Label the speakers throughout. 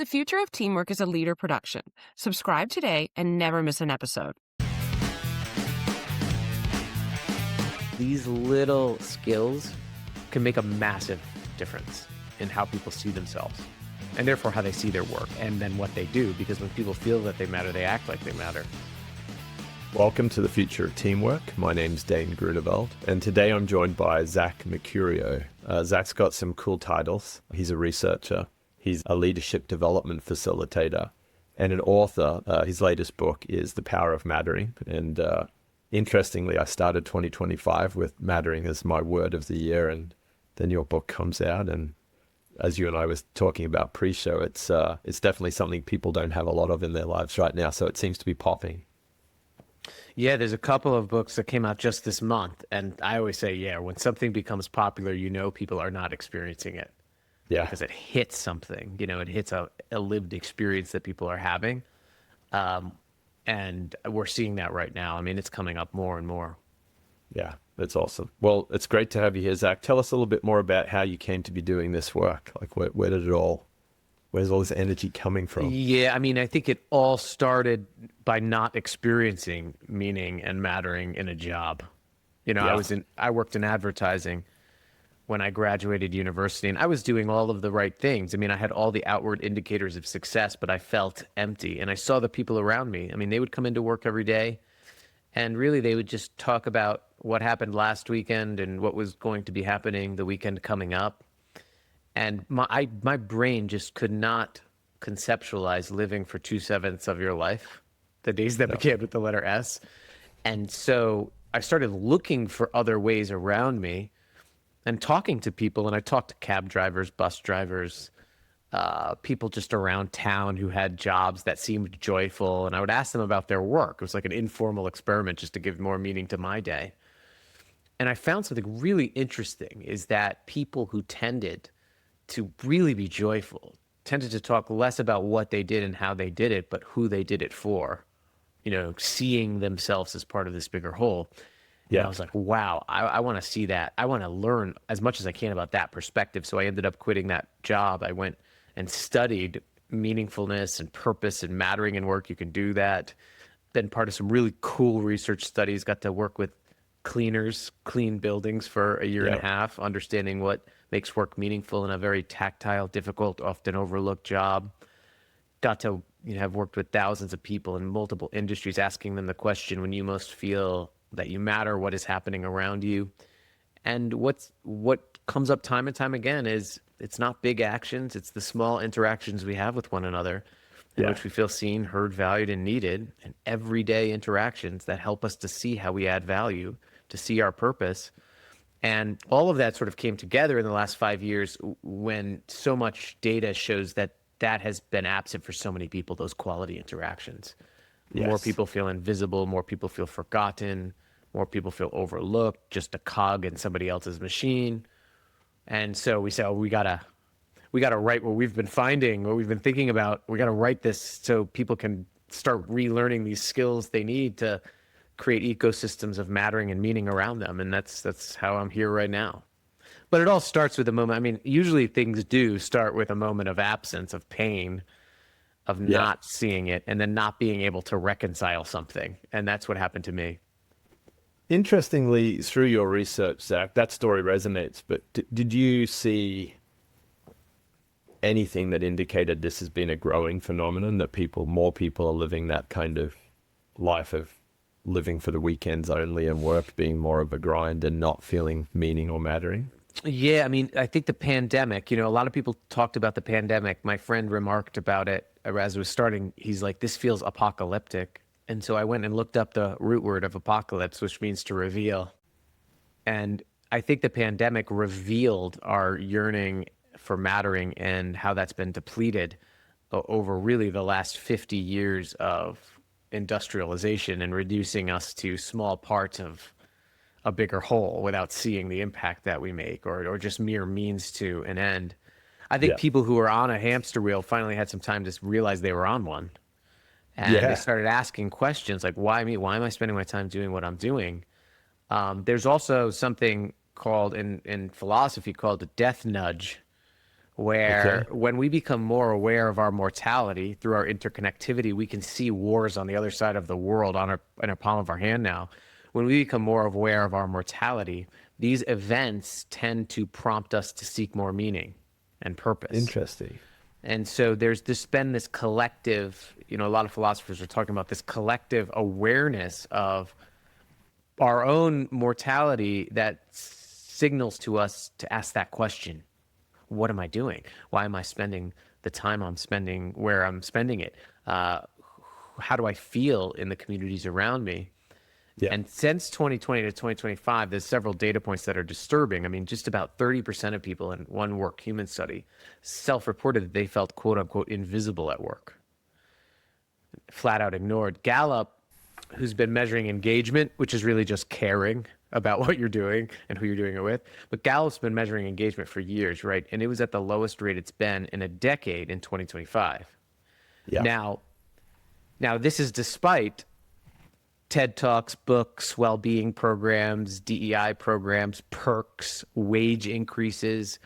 Speaker 1: The Future of Teamwork is a Leader production. Subscribe today and never miss an episode.
Speaker 2: These little skills can make a massive difference in how people see themselves and therefore how they see their work and then what they do, because when people feel that they matter, they act like they matter.
Speaker 3: Welcome to the Future of Teamwork. My name's Dane Groeneveld, and today I'm joined by Zach Mercurio. Zach's got some cool titles. He's a researcher, he's a leadership development facilitator, and an author. His latest book is The Power of Mattering, and interestingly, I started 2025 with Mattering as my word of the year, and then your book comes out, and as you and I was talking about pre-show, it's definitely something people don't have a lot of in their lives right now, so it seems to be popping.
Speaker 2: Yeah, there's a couple of books that came out just this month, and I always say, yeah, when something becomes popular, you know people are not experiencing it.
Speaker 3: Yeah.
Speaker 2: Because it hits something, it hits a lived experience that people are having. And we're seeing that right now. I mean, it's coming up more and more.
Speaker 3: Yeah, that's awesome. Well, it's great to have you here, Zach. Tell us a little bit more about how you came to be doing this work. Like, where's all this energy coming from?
Speaker 2: Yeah, I mean, I think it all started by not experiencing meaning and mattering in a job.
Speaker 3: Yeah.
Speaker 2: I worked in advertising when I graduated university, and I was doing all of the right things. I mean, I had all the outward indicators of success, but I felt empty. And I saw the people around me. I mean, they would come into work every day, and really they would just talk about what happened last weekend and what was going to be happening the weekend coming up. And my brain just could not conceptualize living for 2/7 of your life, the days that began with the letter S. And so I started looking for other ways around me and talking to people. And I talked to cab drivers, bus drivers, people just around town who had jobs that seemed joyful. And I would ask them about their work. It was like an informal experiment just to give more meaning to my day. And I found something really interesting is that people who tended to really be joyful tended to talk less about what they did and how they did it, but who they did it for, seeing themselves as part of this bigger whole. Yeah. And I was like, wow, I want to see that. I want to learn as much as I can about that perspective. So I ended up quitting that job. I went and studied meaningfulness and purpose and mattering in work. You can do that. Been part of some really cool research studies, got to work with cleaners, clean buildings for a year and a half, understanding what makes work meaningful in a very tactile, difficult, often overlooked job. Got to have worked with thousands of people in multiple industries, asking them the question, when you most feel that you matter, what is happening around you? And what comes up time and time again is it's not big actions, it's the small interactions we have with one another in which we feel seen, heard, valued, and needed, and everyday interactions that help us to see how we add value, to see our purpose. And all of that sort of came together in the last 5 years when so much data shows that has been absent for so many people, those quality interactions. Yes. More people feel invisible, more people feel forgotten, more people feel overlooked, just a cog in somebody else's machine. And so we say, we gotta write what we've been finding, what we've been thinking about. We gotta write this so people can start relearning these skills they need to create ecosystems of mattering and meaning around them. And that's how I'm here right now. But it all starts with a moment. I mean, usually things do start with a moment of absence, of pain, of not seeing it, and then not being able to reconcile something. And that's what happened to me.
Speaker 3: Interestingly, through your research, Zach, that story resonates, but did you see anything that indicated this has been a growing phenomenon, that more people are living that kind of life of living for the weekends only and work being more of a grind and not feeling meaning or mattering?
Speaker 2: Yeah, I mean, I think the pandemic, a lot of people talked about the pandemic. My friend remarked about it as it was starting. He's like, this feels apocalyptic. And so I went and looked up the root word of apocalypse, which means to reveal. And I think the pandemic revealed our yearning for mattering and how that's been depleted over really the last 50 years of industrialization and reducing us to small parts of a bigger whole without seeing the impact that we make or just mere means to an end. I think people who are on a hamster wheel finally had some time to realize they were on one. And they started asking questions like, why me? Why am I spending my time doing what I'm doing? There's also something called in philosophy called the death nudge, where
Speaker 3: Okay.
Speaker 2: when we become more aware of our mortality through our interconnectivity, we can see wars on the other side of the world in our palm of our hand now. When we become more aware of our mortality, these events tend to prompt us to seek more meaning and purpose.
Speaker 3: Interesting.
Speaker 2: And so there's been this collective, a lot of philosophers are talking about this collective awareness of our own mortality that signals to us to ask that question. What am I doing? Why am I spending the time I'm spending where I'm spending it? How do I feel in the communities around me?
Speaker 3: Yeah.
Speaker 2: And since 2020 to 2025, there's several data points that are disturbing. I mean, just about 30% of people in one work human study self-reported that they felt quote unquote invisible at work, flat out ignored. Gallup, who's been measuring engagement, which is really just caring about what you're doing and who you're doing it with. But Gallup's been measuring engagement for years, right? And it was at the lowest rate it's been in a decade in 2025.
Speaker 3: Yeah.
Speaker 2: Now this is despite TED Talks, books, well-being programs, DEI programs, perks, wage increases,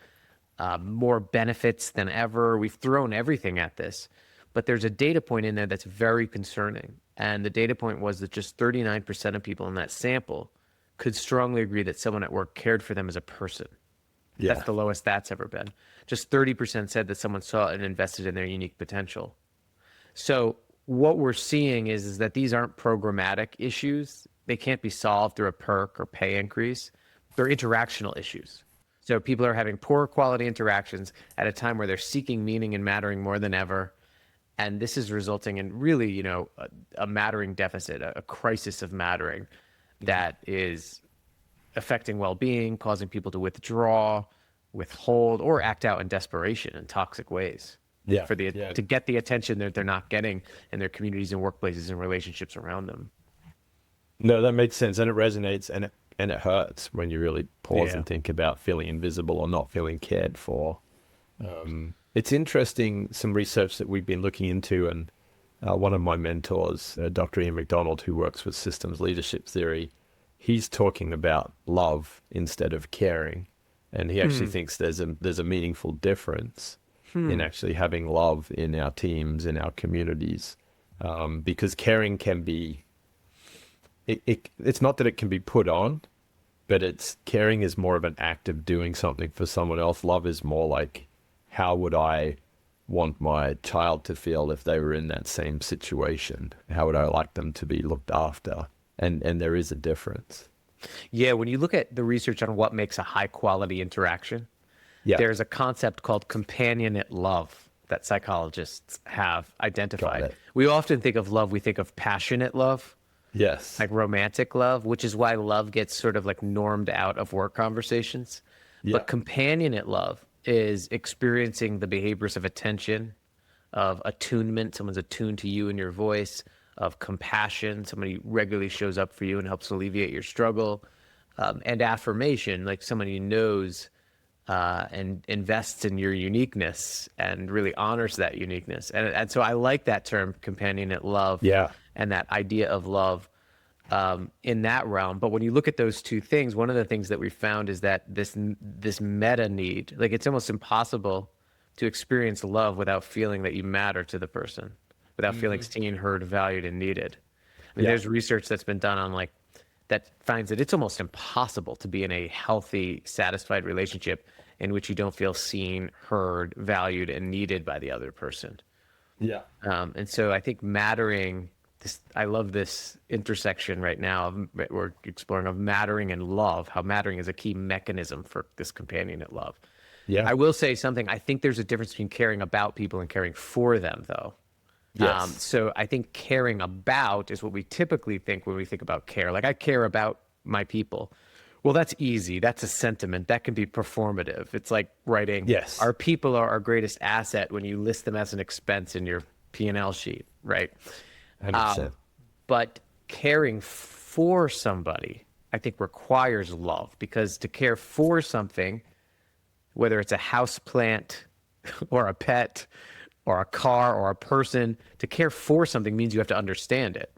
Speaker 2: more benefits than ever. We've thrown everything at this. But there's a data point in there that's very concerning. And the data point was that just 39% of people in that sample could strongly agree that someone at work cared for them as a person.
Speaker 3: Yeah.
Speaker 2: That's the lowest that's ever been. Just 30% said that someone saw and invested in their unique potential. So what we're seeing is that these aren't programmatic issues. They can't be solved through a perk or pay increase. They're interactional issues. So people are having poor quality interactions at a time where they're seeking meaning and mattering more than ever. And this is resulting in really, a mattering deficit, a crisis of mattering that is affecting well-being, causing people to withdraw, withhold, or act out in desperation in toxic ways.
Speaker 3: Yeah.
Speaker 2: To get the attention that they're not getting in their communities and workplaces and relationships around them.
Speaker 3: No, that makes sense, and it resonates, and it hurts when you really pause
Speaker 2: Yeah.
Speaker 3: and think about feeling invisible or not feeling cared for. It's interesting, some research that we've been looking into, and one of my mentors, Dr. Ian McDonald, who works with systems leadership theory, he's talking about love instead of caring, and he actually thinks there's a meaningful difference in actually having love in our teams, in our communities, because caring can be, it's not that it can be put on, but caring is more of an act of doing something for someone else. Love is more like, how would I want my child to feel if they were in that same situation? How would I like them to be looked after? And there is a difference.
Speaker 2: Yeah, when you look at the research on what makes a high quality interaction,
Speaker 3: Yeah.
Speaker 2: there's a concept called companionate love that psychologists have identified.
Speaker 3: Got it.
Speaker 2: We often think of love, we think of passionate love,
Speaker 3: Yes.
Speaker 2: like romantic love, which is why love gets sort of like normed out of work conversations.
Speaker 3: Yeah.
Speaker 2: But companionate love is experiencing the behaviors of attention, of attunement, someone's attuned to you and your voice, of compassion, somebody regularly shows up for you and helps alleviate your struggle, and affirmation, like somebody knows and invests in your uniqueness and really honors that uniqueness. And so I like that term, companionate love,
Speaker 3: Yeah.
Speaker 2: and that idea of love in that realm. But when you look at those two things, one of the things that we found is that this meta need, like it's almost impossible to experience love without feeling that you matter to the person, without feeling seen, heard, valued, and needed. I mean,
Speaker 3: Yeah.
Speaker 2: there's research that's been done on that finds that it's almost impossible to be in a healthy, satisfied relationship in which you don't feel seen, heard, valued, and needed by the other person.
Speaker 3: Yeah.
Speaker 2: And so I think mattering, I love this intersection right now we're exploring of mattering and love, how mattering is a key mechanism for this companionate love.
Speaker 3: Yeah.
Speaker 2: I will say something. I think there's a difference between caring about people and caring for them, though.
Speaker 3: Yes.
Speaker 2: So I think caring about is what we typically think when we think about care. Like, I care about my people. Well, that's easy. That's a sentiment. That can be performative. It's like writing,
Speaker 3: Yes.
Speaker 2: our people are our greatest asset when you list them as an expense in your P&L sheet, right?
Speaker 3: 100%.
Speaker 2: But caring for somebody, I think, requires love, because to care for something, whether it's a house plant or a pet or a car or a person, to care for something means you have to understand it.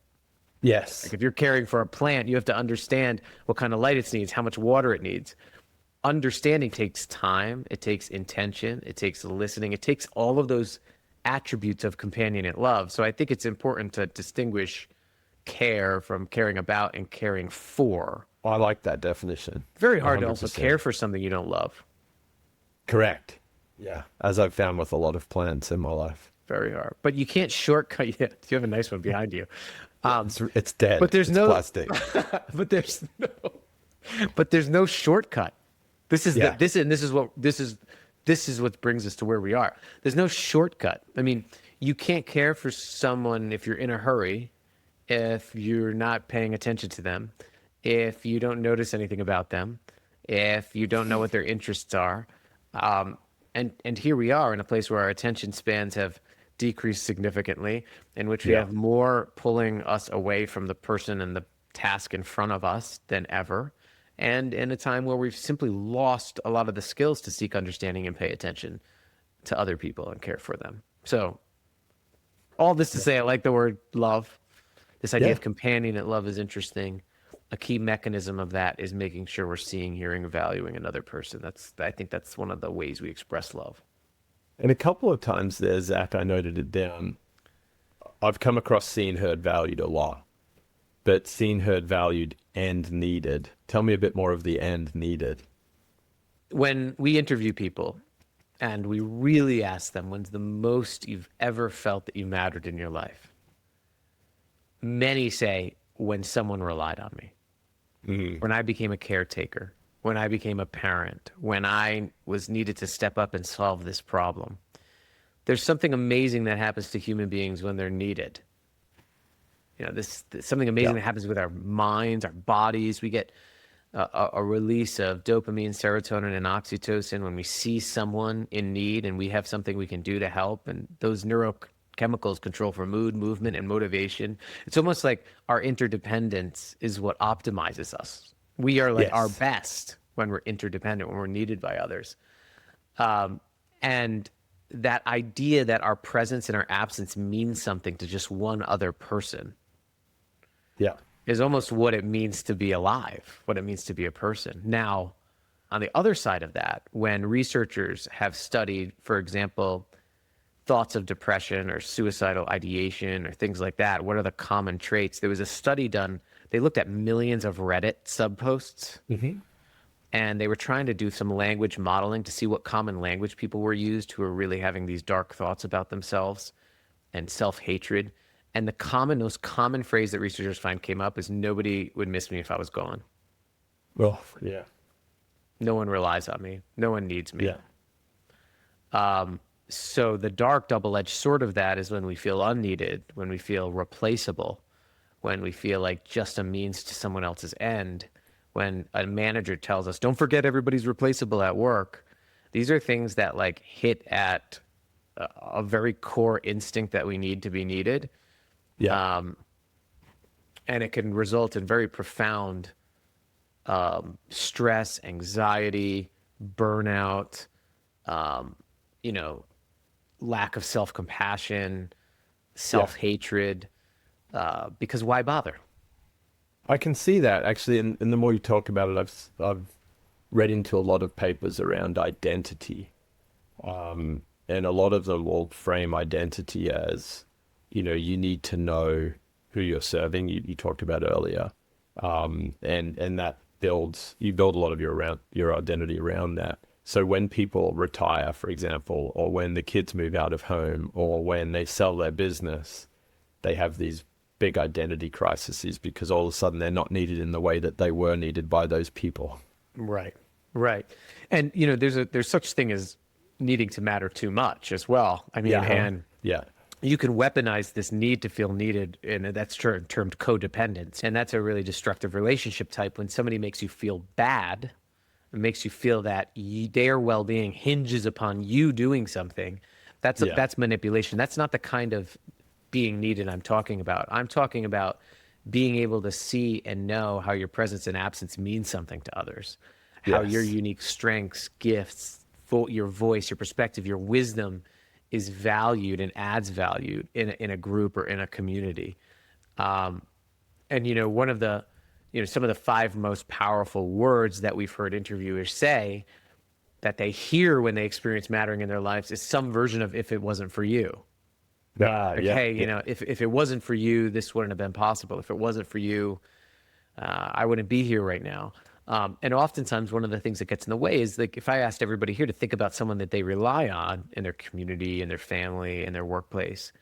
Speaker 3: Yes.
Speaker 2: Like if you're caring for a plant, you have to understand what kind of light it needs, how much water it needs. understanding takes time, it takes intention, it takes listening, it takes all of those attributes of companionate love. So I think it's important to distinguish care from caring about and caring for.
Speaker 3: I like that definition.
Speaker 2: Very hard to also
Speaker 3: 100%.
Speaker 2: care for something you don't love.
Speaker 3: Correct. Yeah. As I've found with a lot of plants in my life.
Speaker 2: Very hard. But you can't shortcut yet. You have a nice one behind you.
Speaker 3: It's dead.
Speaker 2: But there's
Speaker 3: it's
Speaker 2: no
Speaker 3: plastic.
Speaker 2: but there's no shortcut. This is
Speaker 3: Yeah.
Speaker 2: this is what brings us to where we are. There's no shortcut. I mean, you can't care for someone if you're in a hurry, if you're not paying attention to them, if you don't notice anything about them, if you don't know what their interests are. And here we are in a place where our attention spans have decreased significantly, in which we have more pulling us away from the person and the task in front of us than ever. And in a time where we've simply lost a lot of the skills to seek understanding and pay attention to other people and care for them. So all this to say, I like the word love. This idea of companionate love is interesting. A key mechanism of that is making sure we're seeing, hearing, valuing another person. I think that's one of the ways we express love.
Speaker 3: And a couple of times there, Zach, I noted it down. I've come across seen, heard, valued a lot, but seen, heard, valued, and needed. Tell me a bit more of the and needed.
Speaker 2: When we interview people and we really ask them, when's the most you've ever felt that you mattered in your life? Many say, when someone relied on me, when I became a caretaker, when I became a parent, when I was needed to step up and solve this problem. There's something amazing that happens to human beings when they're needed. You know, this something amazing that happens with our minds, our bodies. We get a release of dopamine, serotonin, and oxytocin when we see someone in need and we have something we can do to help. And those neurochemicals control for mood, movement, and motivation. It's almost like our interdependence is what optimizes us. We are like our best when we're interdependent, when we're needed by others. And that idea that our presence and our absence means something to just one other person is almost what it means to be alive, what it means to be a person. Now, on the other side of that, when researchers have studied, for example, thoughts of depression or suicidal ideation or things like that, what are the common traits? There was a study done. They looked at millions of Reddit subposts, and they were trying to do some language modeling to see what common language people were used who were really having these dark thoughts about themselves and self-hatred. And the most common phrase that researchers find came up is, nobody would miss me if I was gone.
Speaker 3: Well, yeah.
Speaker 2: No one relies on me. No one needs me.
Speaker 3: Yeah.
Speaker 2: So the dark double-edged sword of that is when we feel unneeded, when we feel replaceable, when we feel like just a means to someone else's end, when a manager tells us, don't forget everybody's replaceable at work. These are things that like hit at a very core instinct that we need to be needed.
Speaker 3: Yeah.
Speaker 2: And it can result in very profound stress, anxiety, burnout, lack of self-compassion, self-hatred, because why bother?
Speaker 3: I can see that actually, and the more you talk about it, I've read into a lot of papers around identity, and a lot of them will frame identity as, you need to know who you're serving. You talked about earlier, and that you build a lot of your identity around that. So when people retire, for example, or when the kids move out of home, or when they sell their business, they have these big identity crises because all of a sudden they're not needed in the way that they were needed by those people.
Speaker 2: Right. And, there's such thing as needing to matter too much as well. I mean, and you can weaponize this need to feel needed, and that's termed codependence. And that's a really destructive relationship type. When somebody makes you feel bad, it makes you feel that their well-being hinges upon you doing something. That's manipulation. That's not the kind of being needed I'm talking about. I'm talking about being able to see and know how your presence and absence means something to others, how your unique strengths, gifts, your voice, your perspective, your wisdom is valued and adds value in a group or in a community. And one of the some of the 5 most powerful words that we've heard interviewers say that they hear when they experience mattering in their lives is some version of "if it wasn't for you." Like, hey, if it wasn't for you, this wouldn't have been possible. If it wasn't for you, I wouldn't be here right now. And oftentimes one of the things that gets in the way is, like, if I asked everybody here to think about someone that they rely on in their community, in their family, in their workplace,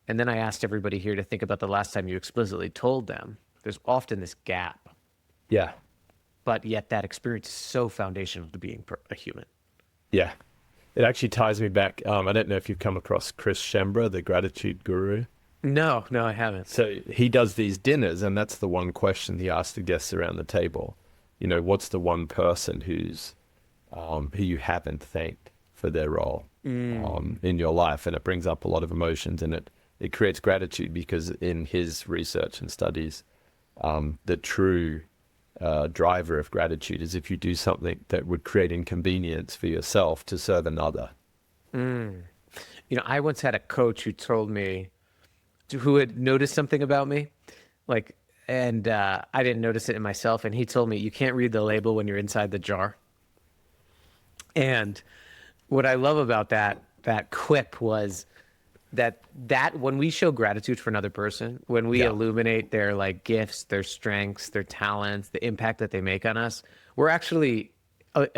Speaker 2: and then I asked everybody here to think about the last time you explicitly told them, there's often this gap.
Speaker 3: Yeah.
Speaker 2: But yet that experience is so foundational to being a human.
Speaker 3: Yeah. It actually ties me back. I don't know if you've come across Chris Shembra, the gratitude guru.
Speaker 2: No, I haven't.
Speaker 3: So he does these dinners, and that's the one question he asks the guests around the table. What's the one person who you haven't thanked for their role in your life? And it brings up a lot of emotions, and it creates gratitude, because in his research and studies, the true driver of gratitude is if you do something that would create inconvenience for yourself to serve another.
Speaker 2: I once had a coach who told me, who had noticed something about me, and I didn't notice it in myself. And he told me, you can't read the label when you're inside the jar. And what I love about that quip was that when we show gratitude for another person, when we illuminate their gifts, their strengths, their talents, the impact that they make on us, we're actually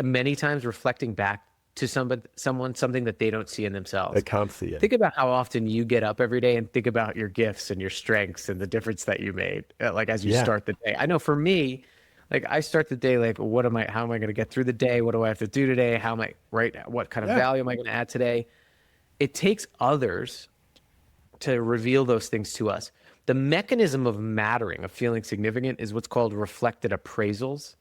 Speaker 2: many times reflecting back to someone something that they don't see in themselves.
Speaker 3: They can't see it.
Speaker 2: Think about how often you get up every day and think about your gifts and your strengths and the difference that you made, as you start the day. I know for me, I start the day how am I going to get through the day? What do I have to do today? What kind of value am I going to add today? It takes others to reveal those things to us. The mechanism of mattering, of feeling significant, is what's called reflected appraisals.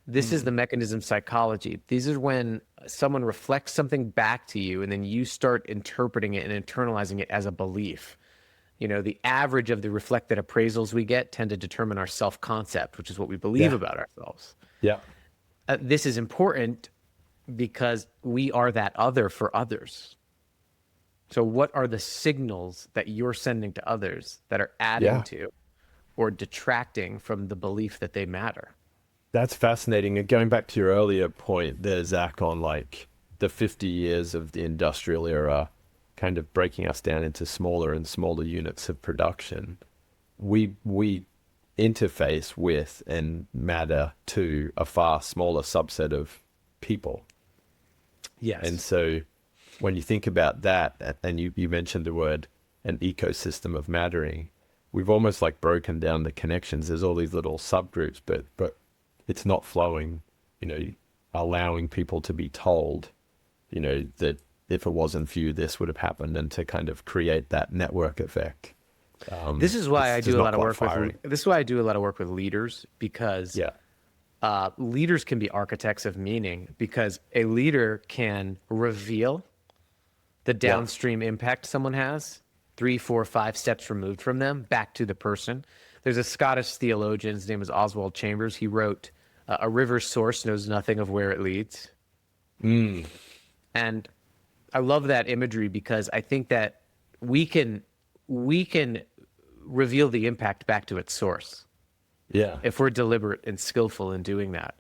Speaker 2: This is the mechanism psychology. These are when someone reflects something back to you, and then you start interpreting it and internalizing it as a belief. The average of the reflected appraisals we get tend to determine our self-concept, which is what we believe about ourselves.
Speaker 3: Yeah.
Speaker 2: This is important because we are that other for others. So what are the signals that you're sending to others that are adding to or detracting from the belief that they matter?
Speaker 3: That's fascinating. And going back to your earlier point there, Zach, on the 50 years of the industrial era kind of breaking us down into smaller and smaller units of production, we interface with and matter to a far smaller subset of people.
Speaker 2: Yes.
Speaker 3: And so when you think about that, and you mentioned the word an ecosystem of mattering, we've almost broken down the connections. There's all these little subgroups, but it's not flowing, allowing people to be told, that if it wasn't for you, this would have happened, and to kind of create that network effect.
Speaker 2: This is why I do a lot of work with leaders, because leaders can be architects of meaning, because a leader can reveal the downstream impact someone has 3, 4, 5 steps removed from them back to the person. There's a Scottish theologian, his name is Oswald Chambers. He wrote, "A river's source knows nothing of where it leads." And I love that imagery, because I think that we can reveal the impact back to its source.
Speaker 3: Yeah.
Speaker 2: If we're deliberate and skillful in doing that.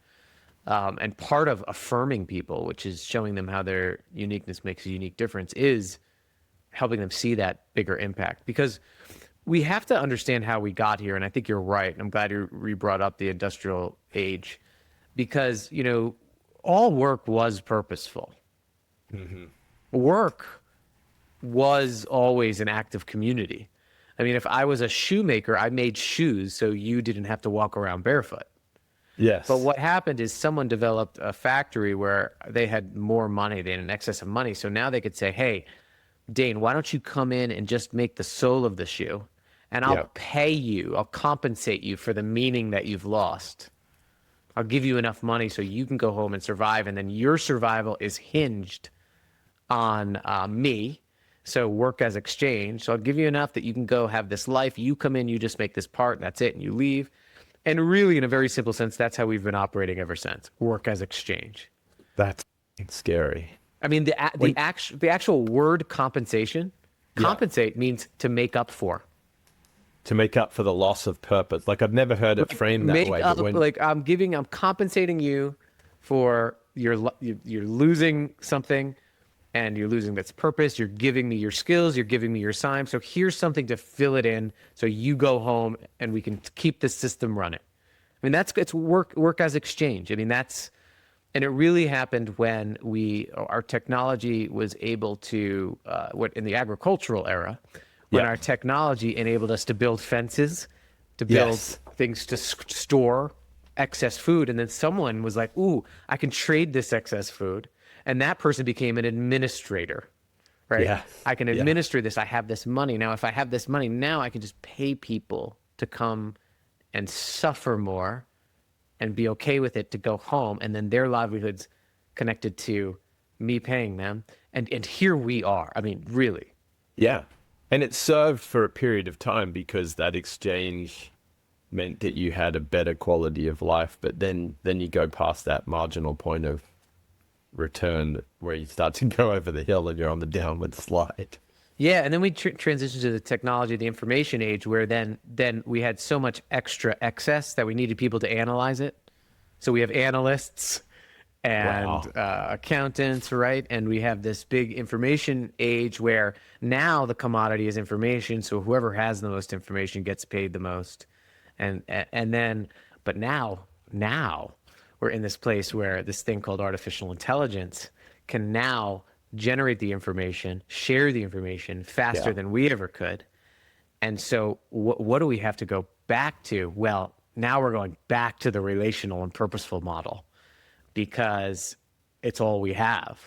Speaker 2: And part of affirming people, which is showing them how their uniqueness makes a unique difference, is helping them see that bigger impact. Because we have to understand how we got here. And I think you're right. I'm glad you brought up the industrial age, because, all work was purposeful. Work was always an act of community. I mean, if I was a shoemaker, I made shoes so you didn't have to walk around barefoot.
Speaker 3: Yes.
Speaker 2: But what happened is someone developed a factory where they had more money, they had an excess of money. So now they could say, hey, Dane, why don't you come in and just make the sole of the shoe, and I'll pay you, I'll compensate you for the meaning that you've lost. I'll give you enough money so you can go home and survive, and then your survival is hinged on me. So work as exchange. So I'll give you enough that you can go have this life. You come in, you just make this part, and that's it, and you leave. And really, in a very simple sense, that's how we've been operating ever since. Work as exchange.
Speaker 3: That's scary.
Speaker 2: I mean, the actual word compensation, compensate means to make up for.
Speaker 3: to make up for the loss of purpose. Like I've never heard it framed that
Speaker 2: Make
Speaker 3: way.
Speaker 2: up,
Speaker 3: But when,
Speaker 2: like I'm compensating you for you're losing something, and you're losing that's purpose. You're giving me your skills. You're giving me your time. So here's something to fill it in. So you go home, and we can keep the system running. I mean, it's work as exchange. I mean, and it really happened when our technology was able to, what in the agricultural era, when
Speaker 3: Yeah.
Speaker 2: our technology enabled us to build fences, to build
Speaker 3: Yes.
Speaker 2: things to store excess food. And then someone was like, ooh, I can trade this excess food. And that person became an administrator, right?
Speaker 3: Yeah.
Speaker 2: I can
Speaker 3: Yeah.
Speaker 2: administer this. I have this money. Now, if I have this money, now I can just pay people to come and suffer more and be okay with it to go home, and then their livelihoods connected to me paying them. And here we are. I mean, really.
Speaker 3: Yeah. And it served for a period of time because that exchange meant that you had a better quality of life. But then you go past that marginal point of return where you start to go over the hill and you're on the downward slide.
Speaker 2: Yeah, and then we transitioned to the technology, the information age, where then we had so much extra excess that we needed people to analyze it. So we have analysts and accountants, right? And we have this big information age where now the commodity is information. So whoever has the most information gets paid the most. And then, but now we're in this place where this thing called artificial intelligence can now generate the information, share the information faster than we ever could. And so what do we have to go back to? Well, now we're going back to the relational and purposeful model because it's all we have.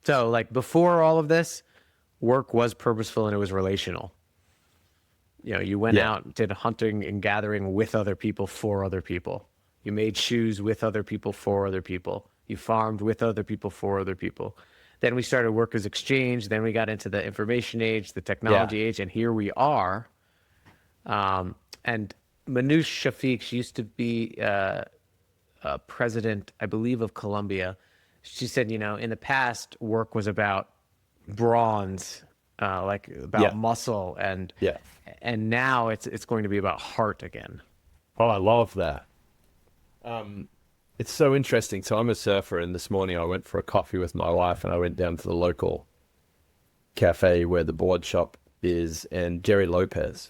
Speaker 2: So like before all of this, work was purposeful and it was relational. You know, you went out, did hunting and gathering with other people for other people. You made shoes with other people for other people. You farmed with other people for other people. Then we started work as exchange. Then we got into the information age, the technology age, and here we are. And Manoush Shafiq, she used to be president, I believe, of Colombia. She said, you know, in the past, work was about bronze, about muscle, and now it's going to be about heart again.
Speaker 3: Oh, I love that. It's so interesting. So I'm a surfer, and this morning I went for a coffee with my wife, and I went down to the local cafe where the board shop is, and Jerry Lopez,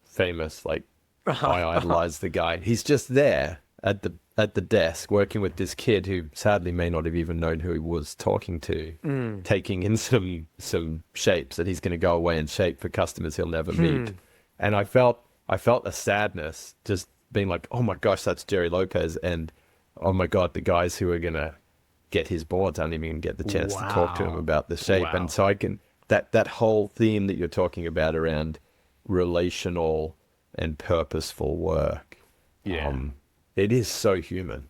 Speaker 3: famous, like I idolize the guy. He's just there at the desk working with this kid who sadly may not have even known who he was talking to, taking in some shapes that he's going to go away and shape for customers he'll never meet. And I felt a sadness just being like, oh my gosh, that's Jerry Lopez, and oh my God, the guys who are going to get his boards aren't even get the chance to talk to him about the shape. And so I can, that whole theme that you're talking about around relational and purposeful work. It is so human.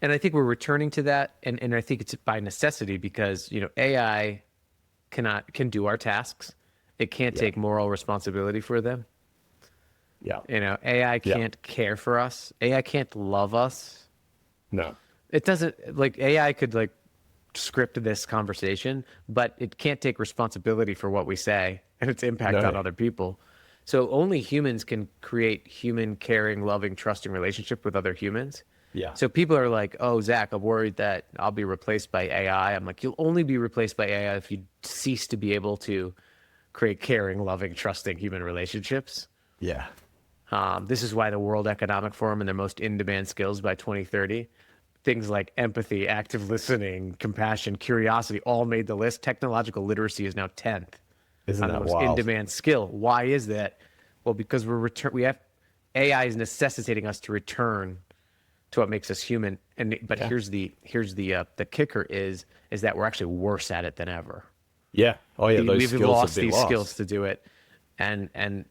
Speaker 2: And I think we're returning to that. And I think it's by necessity because, you know, AI can do our tasks. It can't take moral responsibility for them.
Speaker 3: Yeah.
Speaker 2: You know, AI can't care for us. AI can't love us.
Speaker 3: No.
Speaker 2: It doesn't, like, AI could like script this conversation, but it can't take responsibility for what we say and its impact on other people. So only humans can create human, caring, loving, trusting relationship with other humans.
Speaker 3: Yeah.
Speaker 2: So people are like, oh, Zach, I'm worried that I'll be replaced by AI. I'm like, you'll only be replaced by AI if you cease to be able to create caring, loving, trusting human relationships.
Speaker 3: Yeah.
Speaker 2: This is why the World Economic Forum and their most in-demand skills by 2030, things like empathy, active listening, compassion, curiosity, all made the list. Technological literacy is now 10th.
Speaker 3: Isn't that
Speaker 2: most
Speaker 3: wild?
Speaker 2: in-demand skill. Why is that? Well, because AI is necessitating us to return to what makes us human. But here's the kicker is that we're actually worse at it than ever.
Speaker 3: Yeah. Oh yeah. Those
Speaker 2: We've
Speaker 3: skills
Speaker 2: lost
Speaker 3: have been
Speaker 2: these
Speaker 3: lost.
Speaker 2: skills to do it, and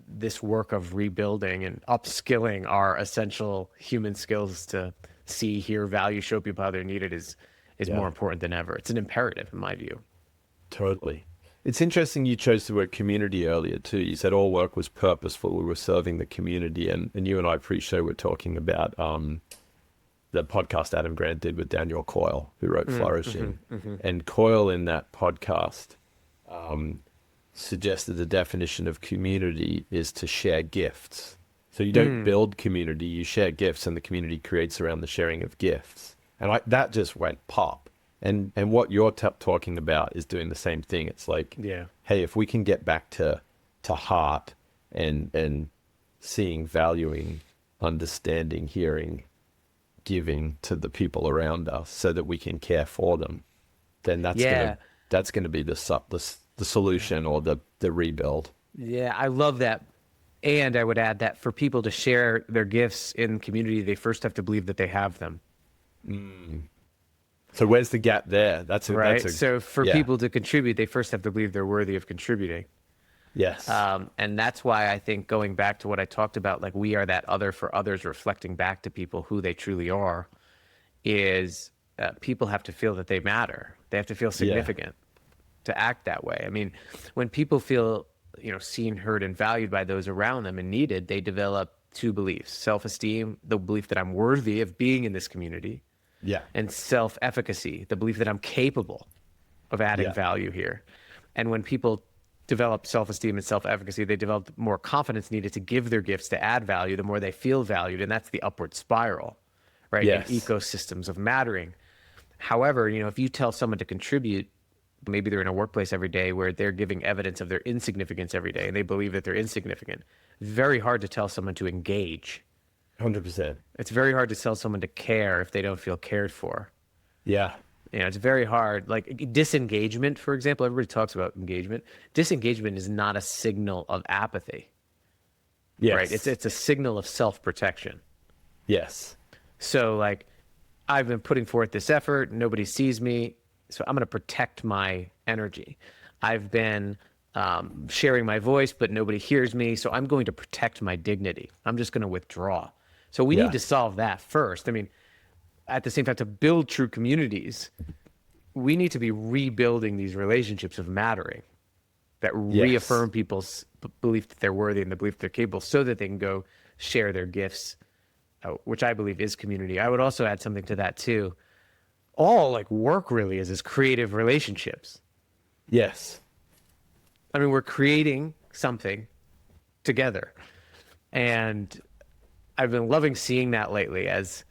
Speaker 2: this work of rebuilding and upskilling our essential human skills to see, hear, value, show people how they're needed is more important than ever. It's an imperative in my view.
Speaker 3: Totally. It's interesting you chose the word community earlier too. You said all work was purposeful. We were serving the community, and you and I pre-show were talking about the podcast Adam Grant did with Daniel Coyle, who wrote Flourishing. And Coyle in that podcast suggested the definition of community is to share gifts. So you don't build community, you share gifts, and the community creates around the sharing of gifts. And that just went pop. And what you're talking about is doing the same thing. It's like, hey, if we can get back to heart and seeing, valuing, understanding, hearing, giving to the people around us so that we can care for them, then that's gonna be the solution or the rebuild.
Speaker 2: Yeah, I love that. And I would add that for people to share their gifts in community, they first have to believe that they have them.
Speaker 3: So where's the gap there?
Speaker 2: So for people to contribute, they first have to believe they're worthy of contributing.
Speaker 3: Yes.
Speaker 2: And that's why I think, going back to what I talked about, like we are that other for others, reflecting back to people who they truly are, is people have to feel that they matter. They have to feel significant to act that way. I mean, when people feel, seen, heard, and valued by those around them and needed, they develop two beliefs: self-esteem, the belief that I'm worthy of being in this community, and self-efficacy, the belief that I'm capable of adding value here. And when people develop self-esteem and self-efficacy, they develop more confidence needed to give their gifts to add value. The more they feel valued, and that's the upward spiral, right?
Speaker 3: Yes.
Speaker 2: In ecosystems of mattering. However, if you tell someone to contribute, maybe they're in a workplace every day where they're giving evidence of their insignificance every day, and they believe that they're insignificant. It's very hard to tell someone to engage.
Speaker 3: 100%.
Speaker 2: It's very hard to tell someone to care if they don't feel cared for.
Speaker 3: Yeah.
Speaker 2: It's very hard. Like disengagement, for example, everybody talks about engagement. Disengagement is not a signal of apathy.
Speaker 3: Yes.
Speaker 2: Right? It's a signal of self-protection.
Speaker 3: Yes.
Speaker 2: So like, I've been putting forth this effort, nobody sees me, so I'm going to protect my energy. I've been sharing my voice, but nobody hears me, so I'm going to protect my dignity. I'm just going to withdraw. So we need to solve that first. I mean, at the same time, to build true communities, we need to be rebuilding these relationships of mattering that reaffirm people's belief that they're worthy and the belief that they're capable, so that they can go share their gifts, which I believe is community. I would also add something to that too. All like work really is creative relationships.
Speaker 3: Yes.
Speaker 2: I mean, we're creating something together. And I've been loving seeing that lately, as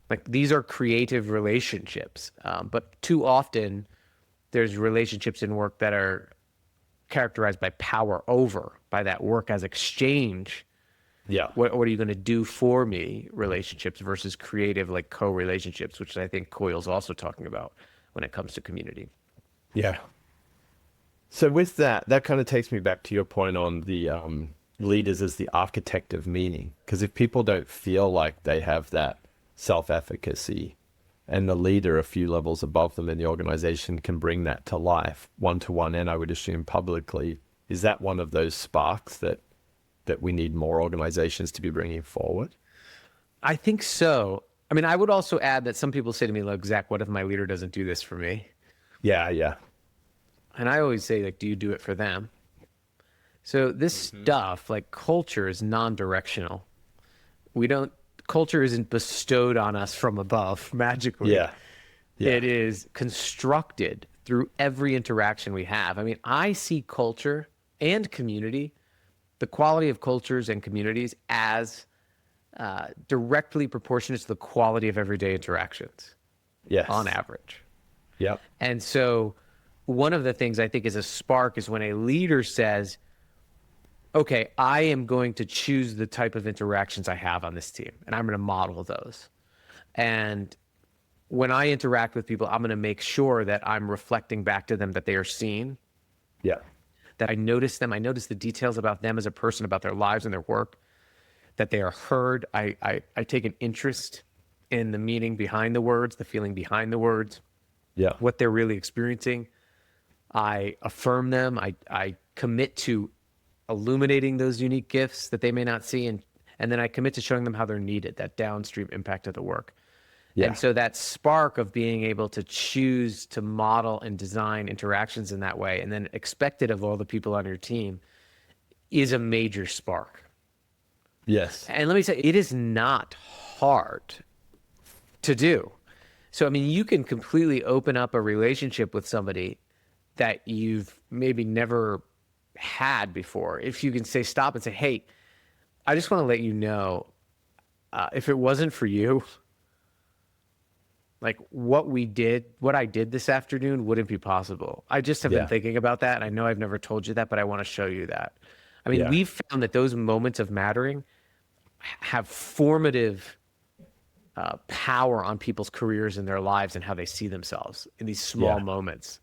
Speaker 2: like these are creative relationships. But too often there's relationships in work that are characterized by power over, by that work as exchange.
Speaker 3: Yeah.
Speaker 2: What are you going to do for me relationships versus creative, like co-relationships, which I think Coyle's also talking about when it comes to community.
Speaker 3: Yeah. So with that kind of takes me back to your point on the leaders as the architect of meaning. Because if people don't feel like they have that self-efficacy, and the leader a few levels above them in the organization can bring that to life one-to-one, and I would assume publicly, is that one of those sparks that we need more organizations to be bringing forward?
Speaker 2: I think so. I mean, I would also add that some people say to me, look, Zach, what if my leader doesn't do this for me?
Speaker 3: Yeah.
Speaker 2: And I always say, like, do you do it for them? So this stuff, like culture, is non-directional. Culture isn't bestowed on us from above magically.
Speaker 3: Yeah.
Speaker 2: It is constructed through every interaction we have. I mean, I see culture and community, the quality of cultures and communities, as directly proportionate to the quality of everyday interactions.
Speaker 3: Yes.
Speaker 2: On average.
Speaker 3: Yep.
Speaker 2: And so one of the things I think is a spark is when a leader says, okay, I am going to choose the type of interactions I have on this team, and I'm going to model those. And when I interact with people, I'm going to make sure that I'm reflecting back to them that they are seen.
Speaker 3: Yeah.
Speaker 2: That I notice them. I notice the details about them as a person, about their lives and their work, that they are heard. I take an interest in the meaning behind the words, the feeling behind the words, what they're really experiencing. I affirm them. I commit to illuminating those unique gifts that they may not see. And then I commit to showing them how they're needed, that downstream impact of the work. Yeah. And so that spark of being able to choose to model and design interactions in that way, and then expect it of all the people on your team, is a major spark.
Speaker 3: Yes.
Speaker 2: And let me say, it is not hard to do. So, I mean, you can completely open up a relationship with somebody that you've maybe never had before. If you can say stop and say, hey, I just want to let you know, if it wasn't for you, like what I did this afternoon wouldn't be possible. I just have been
Speaker 3: Yeah.
Speaker 2: thinking about that. I know I've never told you that, but I want to show you that. I mean,
Speaker 3: Yeah.
Speaker 2: we've found that those moments of mattering have formative power on people's careers and their lives and how they see themselves in these small
Speaker 3: Yeah.
Speaker 2: moments.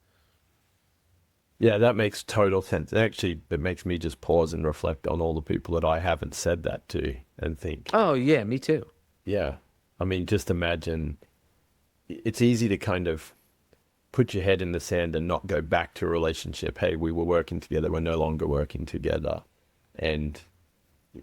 Speaker 3: Yeah, that makes total sense. Actually, it makes me just pause and reflect on all the people that I haven't said that to and think,
Speaker 2: Oh, yeah, me too.
Speaker 3: yeah. I mean, just imagine it's easy to kind of put your head in the sand and not go back to a relationship. Hey, we were working together. We're no longer working together. And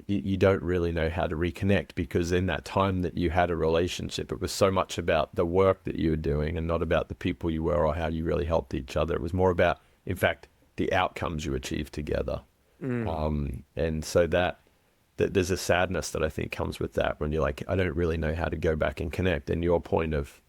Speaker 3: you don't really know how to reconnect because in that time that you had a relationship, it was so much about the work that you were doing and not about the people you were or how you really helped each other. It was more about, in fact, the outcomes you achieved together. And so that there's a sadness that I think comes with that when you're like, I don't really know how to go back and connect. And your point of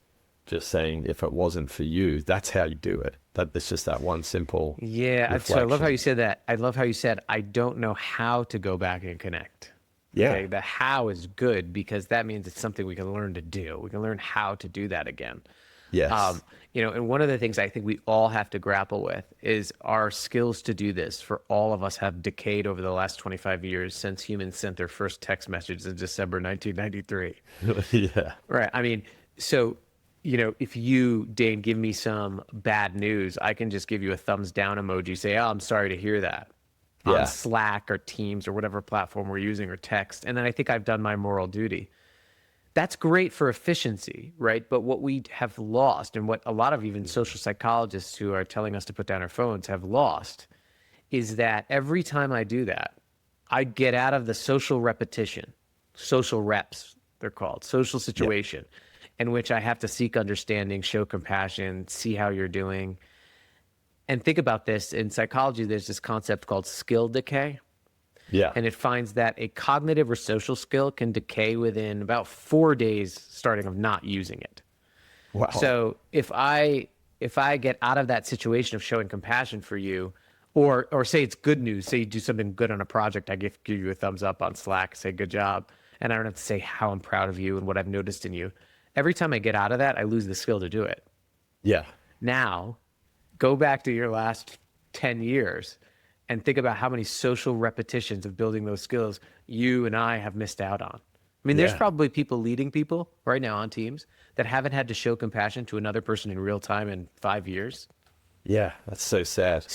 Speaker 3: just saying, if it wasn't for you, that's how you do it. It's just that one simple
Speaker 2: Yeah, so I love how
Speaker 3: reflection.
Speaker 2: you said that. I love how you said, I don't know how to go back and connect.
Speaker 3: Yeah.
Speaker 2: Okay, the how is good because that means it's something we can learn to do. We can learn how to do that again.
Speaker 3: Yes.
Speaker 2: And one of the things I think we all have to grapple with is our skills to do this for all of us have decayed over the last 25 years since humans sent their first text message in December 1993.
Speaker 3: Yeah.
Speaker 2: Right. I mean, so, if you, Dane, give me some bad news, I can just give you a thumbs down emoji, say, oh, I'm sorry to hear that on
Speaker 3: Yeah.
Speaker 2: Slack or Teams or whatever platform we're using or text. And then I think I've done my moral duty. That's great for efficiency, right? But what we have lost, and what a lot of even social psychologists who are telling us to put down our phones have lost, is that every time I do that, I get out of the social repetition, social reps, they're called, social
Speaker 3: Yeah.
Speaker 2: situation, in which I have to seek understanding, show compassion, see how you're doing. And think about this in psychology, there's this concept called skill decay.
Speaker 3: Yeah.
Speaker 2: And it finds that a cognitive or social skill can decay within about 4 days starting of not using it.
Speaker 3: Wow.
Speaker 2: So if I get out of that situation of showing compassion for you, or say it's good news, say you do something good on a project, I give you a thumbs up on Slack, say good job, and I don't have to say how I'm proud of you and what I've noticed in you. Every time I get out of that, I lose the skill to do it.
Speaker 3: Yeah.
Speaker 2: Now, go back to your last 10 years and think about how many social repetitions of building those skills you and I have missed out on. I mean, there's
Speaker 3: Yeah.
Speaker 2: probably people leading people right now on teams that haven't had to show compassion to another person in real time in 5 years.
Speaker 3: Yeah. That's so sad.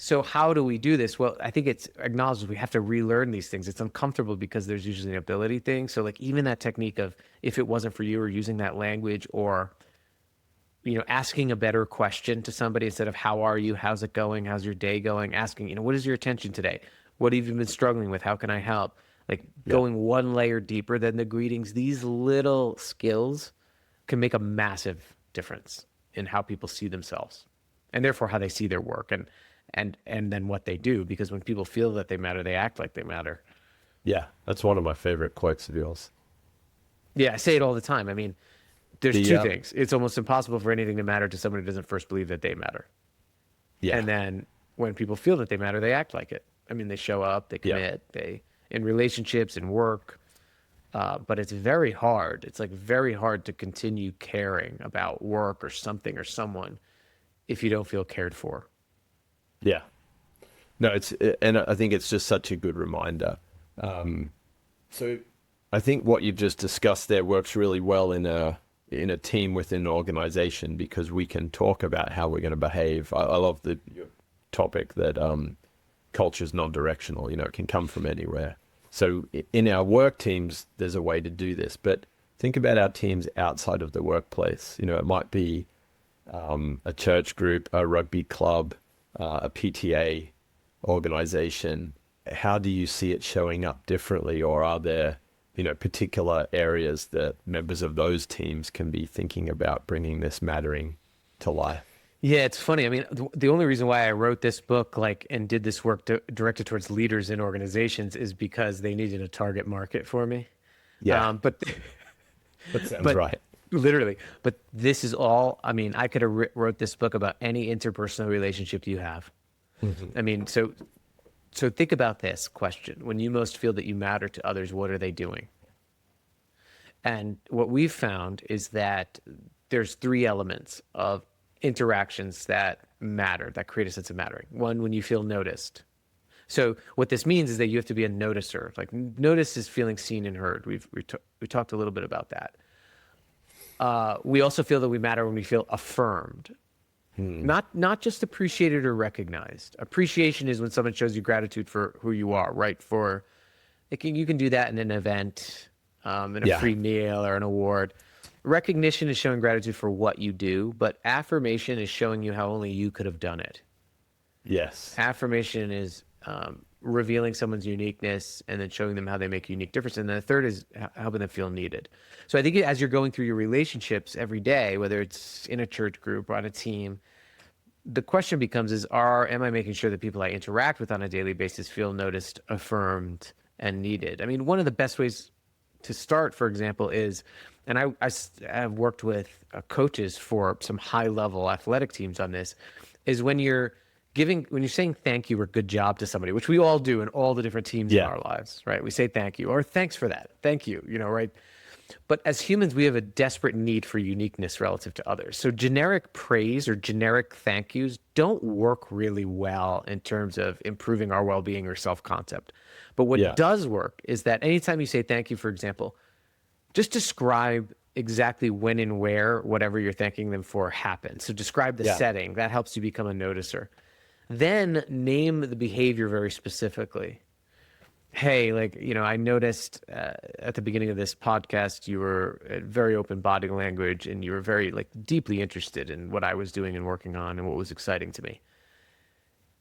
Speaker 2: So how do we do this? Well, I think it's acknowledged we have to relearn these things. It's uncomfortable because there's usually an ability thing. So like even that technique of if it wasn't for you or using that language or asking a better question to somebody instead of how are you, how's it going, how's your day going, asking, what is your attention today? What have you been struggling with? How can I help? Like
Speaker 3: Yeah.
Speaker 2: going one layer deeper than the greetings. These little skills can make a massive difference in how people see themselves and therefore how they see their work and then what they do. Because when people feel that they matter, they act like they matter.
Speaker 3: Yeah. That's one of my favorite quotes of yours.
Speaker 2: Yeah, I say it all the time. I mean, there's
Speaker 3: The
Speaker 2: two things. It's almost impossible for anything to matter to someone who doesn't first believe that they matter.
Speaker 3: Yeah.
Speaker 2: And then when people feel that they matter, they act like it. I mean, they show up, they
Speaker 3: Yeah.
Speaker 2: commit, they in relationships and work. But it's very hard. It's like very hard to continue caring about work or something or someone if you don't feel cared for.
Speaker 3: Yeah. No, and I think it's just such a good reminder. So I think what you've just discussed there works really well in a team within an organization because we can talk about how we're going to behave. I love your topic that culture is non-directional. It can come from anywhere. So in our work teams, there's a way to do this. But think about our teams outside of the workplace. It might be a church group, a rugby club, a PTA organization. How do you see it showing up differently, or are there particular areas that members of those teams can be thinking about bringing this mattering to life?
Speaker 2: Yeah, it's funny. I mean, the only reason why I wrote this book, and did this work directed towards leaders in organizations, is because they needed a target market for me.
Speaker 3: Yeah,
Speaker 2: But
Speaker 3: that sounds
Speaker 2: but
Speaker 3: right.
Speaker 2: literally, but this is all. I mean, I could have wrote this book about any interpersonal relationship you have. I mean, so think about this question. When you most feel that you matter to others, what are they doing? And what we've found is that there's three elements of interactions that matter, that create a sense of mattering. One, when you feel noticed. So what this means is that you have to be a noticer. Like, notice is feeling seen and heard. We talked a little bit about that. We also feel that we matter when we feel affirmed. Not just appreciated or recognized. Appreciation is when someone shows you gratitude for who you are, right? You can do that in an event, in a free meal or an award. Recognition is showing gratitude for what you do, but affirmation is showing you how only you could have done it.
Speaker 3: Yes.
Speaker 2: Affirmation is revealing someone's uniqueness and then showing them how they make a unique difference. And then the third is helping them feel needed. So I think as you're going through your relationships every day, whether it's in a church group or on a team, the question becomes am I making sure that people I interact with on a daily basis feel noticed, affirmed, and needed? I mean, one of the best ways to start, for example, is, and I have worked with coaches for some high-level athletic teams on this, is when you're saying thank you or good job to somebody, which we all do in all the different teams in our lives, right? We say thank you or thanks for that. Thank you, right? But as humans, we have a desperate need for uniqueness relative to others. So generic praise or generic thank yous don't work really well in terms of improving our well-being or self-concept. But what does work is that anytime you say thank you, for example, just describe exactly when and where whatever you're thanking them for happened. So describe the setting. That helps you become a noticer. Then name the behavior very specifically. Hey, I noticed at the beginning of this podcast, you were very open body language and you were very deeply interested in what I was doing and working on and what was exciting to me.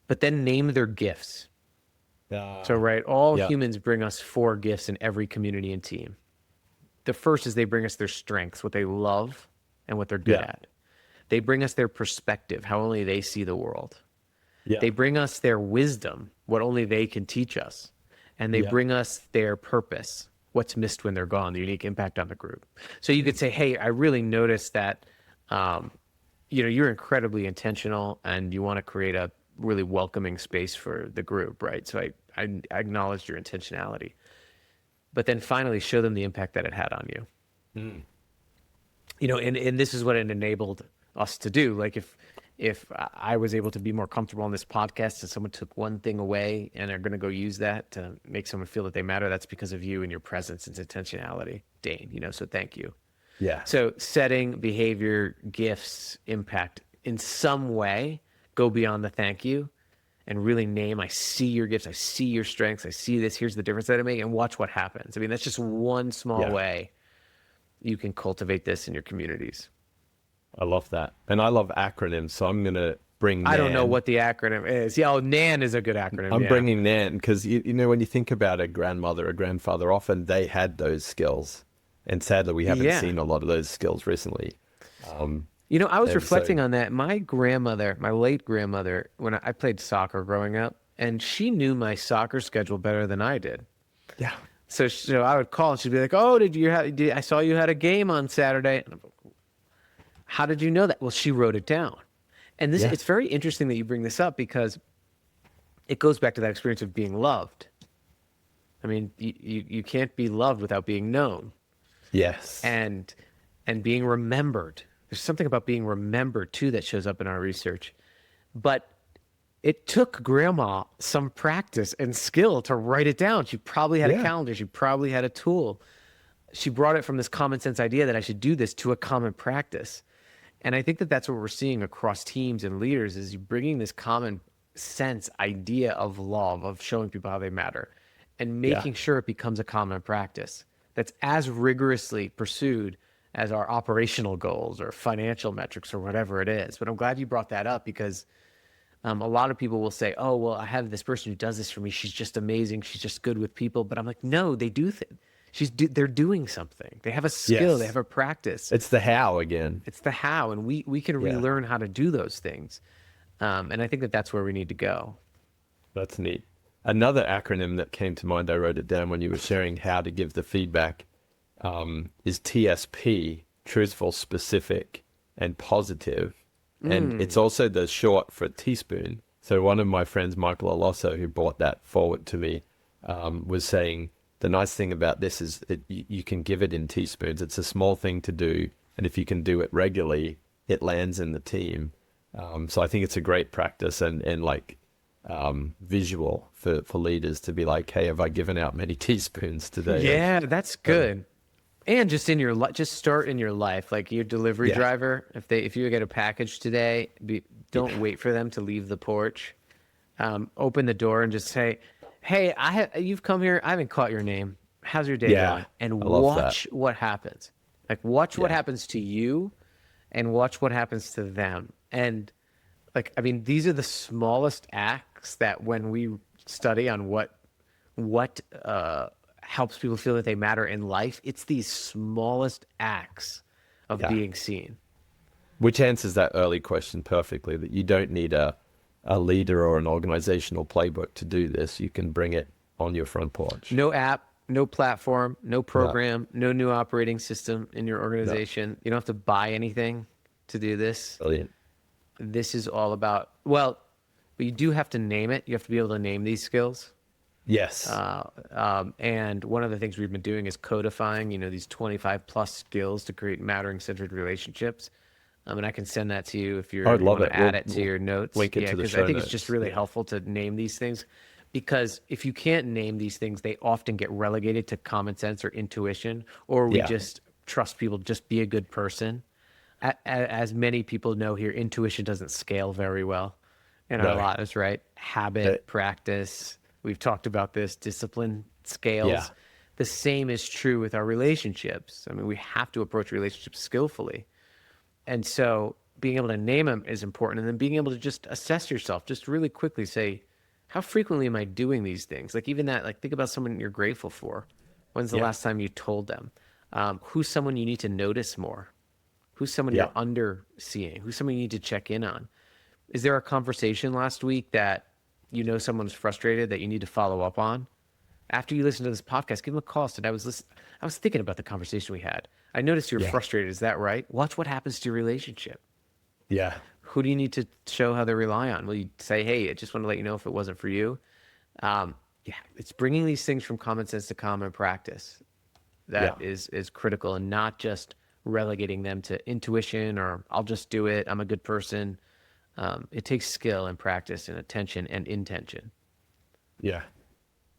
Speaker 2: But then name their gifts. All humans bring us 4 gifts in every community and team. The first is they bring us their strengths, what they love and what they're good at. They bring us their perspective, how only they see the world. They bring us their wisdom, what only they can teach us. And they bring us their purpose, what's missed when they're gone, the unique impact on the group. So you could say, hey, I really noticed that, you're incredibly intentional and you want to create a really welcoming space for the group, right? So I acknowledged your intentionality. But then finally show them the impact that it had on you. And this is what it enabled us to do. Like if I was able to be more comfortable on this podcast and someone took one thing away and are going to go use that to make someone feel that they matter, that's because of you and your presence and intentionality, Dane, so thank you. Yeah. So setting, behavior, gifts, impact in some way, go beyond the thank you and really name, I see your gifts, I see your strengths, I see this, here's the difference that I make, and watch what happens. I mean, that's just one small way you can cultivate this in your communities.
Speaker 3: I love that. And I love acronyms, so I'm going to bring NAN.
Speaker 2: I don't know what the acronym is. NAN is a good acronym.
Speaker 3: I'm bringing NAN because, when you think about a grandmother, a grandfather, often they had those skills. And sadly, we haven't seen a lot of those skills recently.
Speaker 2: I was reflecting on that. My grandmother, my late grandmother, when I played soccer growing up, and she knew my soccer schedule better than I did.
Speaker 3: Yeah.
Speaker 2: So I would call and she'd be like, oh, I saw you had a game on Saturday. And I'm like, how did you know that? Well, she wrote it down. And it's very interesting that you bring this up because it goes back to that experience of being loved. I mean, you can't be loved without being known.
Speaker 3: Yes.
Speaker 2: And being remembered. There's something about being remembered too that shows up in our research. But it took grandma some practice and skill to write it down. She probably had a calendar. She probably had a tool. She brought it from this common sense idea that I should do this to a common practice. And I think that that's what we're seeing across teams and leaders is you bringing this common sense idea of love, of showing people how they matter and making sure it becomes a common practice that's as rigorously pursued as our operational goals or financial metrics or whatever it is. But I'm glad you brought that up because a lot of people will say, oh, well, I have this person who does this for me. She's just amazing. She's just good with people. But I'm like, no, they do they're doing something. They have a skill. They have a practice.
Speaker 3: It's the how again.
Speaker 2: It's the how. And we can relearn how to do those things. And I think that that's where we need to go.
Speaker 3: That's neat. Another acronym that came to mind, I wrote it down when you were sharing how to give the feedback, is TSP, truthful, specific, and positive. And it's also the short for teaspoon. So one of my friends, Michael Alosso, who brought that forward to me, was saying the nice thing about this is that you can give it in teaspoons. It's a small thing to do, and if you can do it regularly, it lands in the team. So I think it's a great practice and like visual for leaders to be like, hey, have I given out many teaspoons today?
Speaker 2: Yeah, that's good. And just in your just start in your life, like your delivery driver. If you get a package today, don't wait for them to leave the porch. Open the door and just say, "Hey, you've come here. I haven't caught your name. How's your day going?" And watch what happens. Like watch what happens to you, and watch what happens to them. And like, I mean, these are the smallest acts that when we study on what helps people feel that they matter in life, it's these smallest acts of being seen.
Speaker 3: Which answers that early question perfectly, that you don't need a leader or an organizational playbook to do this. You can bring it on your front porch.
Speaker 2: No app, no platform, no program, no new operating system in your organization. You don't have to buy anything to do this.
Speaker 3: Brilliant.
Speaker 2: This is all about, well, but you do have to name it. You have to be able to name these skills.
Speaker 3: Yes.
Speaker 2: And one of the things we've been doing is codifying, these 25 plus skills to create mattering centered relationships. And I can send that to you if you want to add it to your notes.
Speaker 3: Link it to the show
Speaker 2: I think
Speaker 3: notes.
Speaker 2: It's just really helpful to name these things, because if you can't name these things, they often get relegated to common sense or intuition, or we just trust people, just be a good person. As many people know here, intuition doesn't scale very well in our lives, right? Habit, practice. We've talked about this. Discipline scales.
Speaker 3: Yeah.
Speaker 2: The same is true with our relationships. I mean, we have to approach relationships skillfully. And so being able to name them is important. And then being able to just assess yourself, just really quickly say, how frequently am I doing these things? Like even that, like think about someone you're grateful for. When's the last time you told them? Who's someone you need to notice more? Who's someone you're underseeing? Who's someone you need to check in on? Is there a conversation last week that someone's frustrated that you need to follow up on? After you listen to this podcast, give them a call. Said I was thinking about the conversation we had. I noticed you're frustrated. Is that right? Watch what happens to your relationship.
Speaker 3: Yeah.
Speaker 2: Who do you need to show how they rely on? Will you say, hey, I just want to let you know if it wasn't for you? It's bringing these things from common sense to common practice that is critical, and not just relegating them to intuition or I'll just do it. I'm a good person. It takes skill and practice and attention and intention.
Speaker 3: Yeah.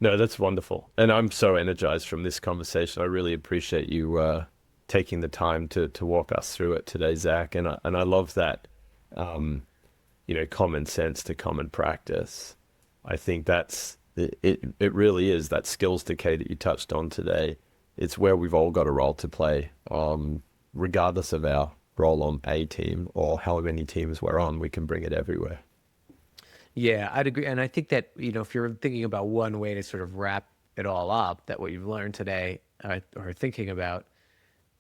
Speaker 3: No, that's wonderful. And I'm so energized from this conversation. I really appreciate you taking the time to walk us through it today, Zach. And I love that, common sense to common practice. I think that's, it really is that skills decay that you touched on today. It's where we've all got a role to play, regardless of our role on a team or how many teams we're on, we can bring it everywhere.
Speaker 2: Yeah, I'd agree. And I think that, if you're thinking about one way to sort of wrap it all up, that what you've learned today or thinking about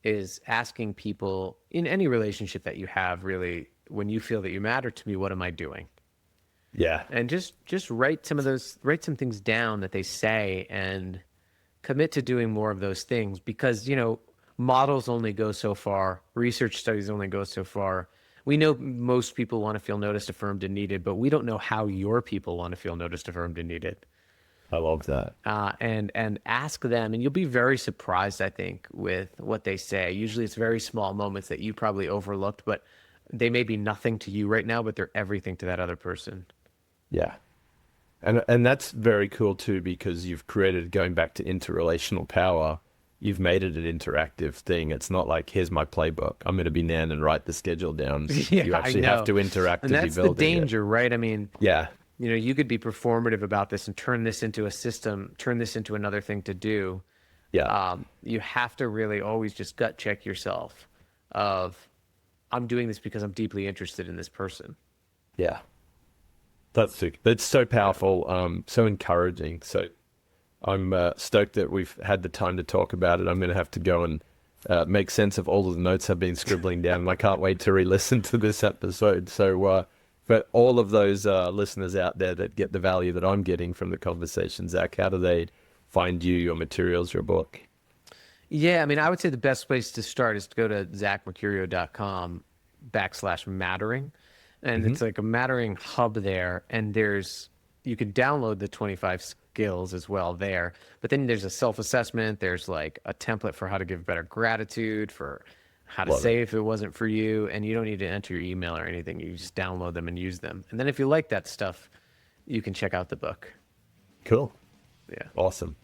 Speaker 2: is asking people in any relationship that you have, really, when you feel that you matter to me, what am I doing?
Speaker 3: Yeah.
Speaker 2: And just write some things down that they say and commit to doing more of those things, because, models only go so far. Research studies only go so far. We know most people want to feel noticed, affirmed, and needed, but we don't know how your people want to feel noticed, affirmed, and needed.
Speaker 3: I love that.
Speaker 2: And ask them, and you'll be very surprised, I think, with what they say. Usually it's very small moments that you probably overlooked, but they may be nothing to you right now, but they're everything to that other person.
Speaker 3: Yeah. And that's very cool too, because you've created, going back to interrelational power, you've made it an interactive thing. It's not like, here's my playbook, I'm going to be Nan and write the schedule down. You actually have to interact
Speaker 2: and
Speaker 3: as you
Speaker 2: that's
Speaker 3: build
Speaker 2: the danger, right? I mean, you could be performative about this and turn this into a system, turn this into another thing to do. You have to really always just gut check yourself of, I'm doing this because I'm deeply interested in this person.
Speaker 3: Yeah. That's so powerful, so encouraging. So I'm stoked that we've had the time to talk about it. I'm going to have to go and make sense of all of the notes I've been scribbling down. And I can't wait to re-listen to this episode. So for all of those listeners out there that get the value that I'm getting from the conversation, Zach, how do they find you, your materials, your book?
Speaker 2: Yeah, I mean, I would say the best place to start is to go to zachmercurio.com/mattering. And it's like a mattering hub there. And you could download the 25 skills as well there. But then there's a self-assessment. There's like a template for how to give better gratitude, for how to say if it wasn't for you. And you don't need to enter your email or anything. You just download them and use them. And then if you like that stuff, you can check out the book.
Speaker 3: Cool.
Speaker 2: Yeah.
Speaker 3: Awesome.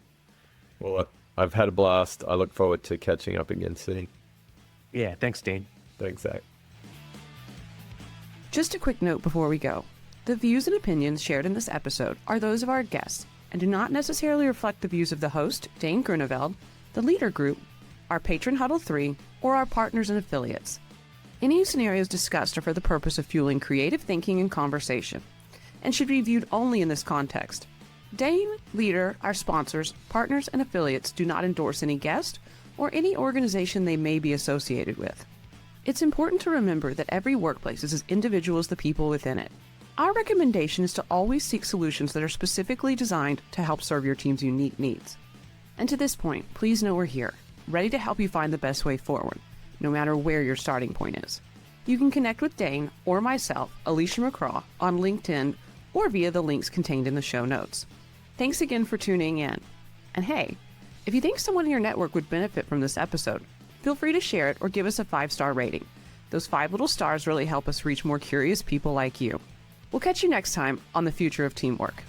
Speaker 3: Well, I've had a blast. I look forward to catching up again soon.
Speaker 2: Yeah. Thanks, Dane.
Speaker 3: Thanks, Zach.
Speaker 1: Just a quick note before we go. The views and opinions shared in this episode are those of our guests and do not necessarily reflect the views of the host, Dane Groeneveld, the Leader Group, our patron Huddle 3, or our partners and affiliates. Any scenarios discussed are for the purpose of fueling creative thinking and conversation, and should be viewed only in this context. Dane, Leader, our sponsors, partners, and affiliates do not endorse any guest or any organization they may be associated with. It's important to remember that every workplace is as individual as the people within it. Our recommendation is to always seek solutions that are specifically designed to help serve your team's unique needs. And to this point, please know we're here, ready to help you find the best way forward, no matter where your starting point is. You can connect with Dane or myself, Alicia McCraw, on LinkedIn or via the links contained in the show notes. Thanks again for tuning in. And hey, if you think someone in your network would benefit from this episode, feel free to share it or give us a 5-star rating. Those 5 little stars really help us reach more curious people like you. We'll catch you next time on The Future of Teamwork.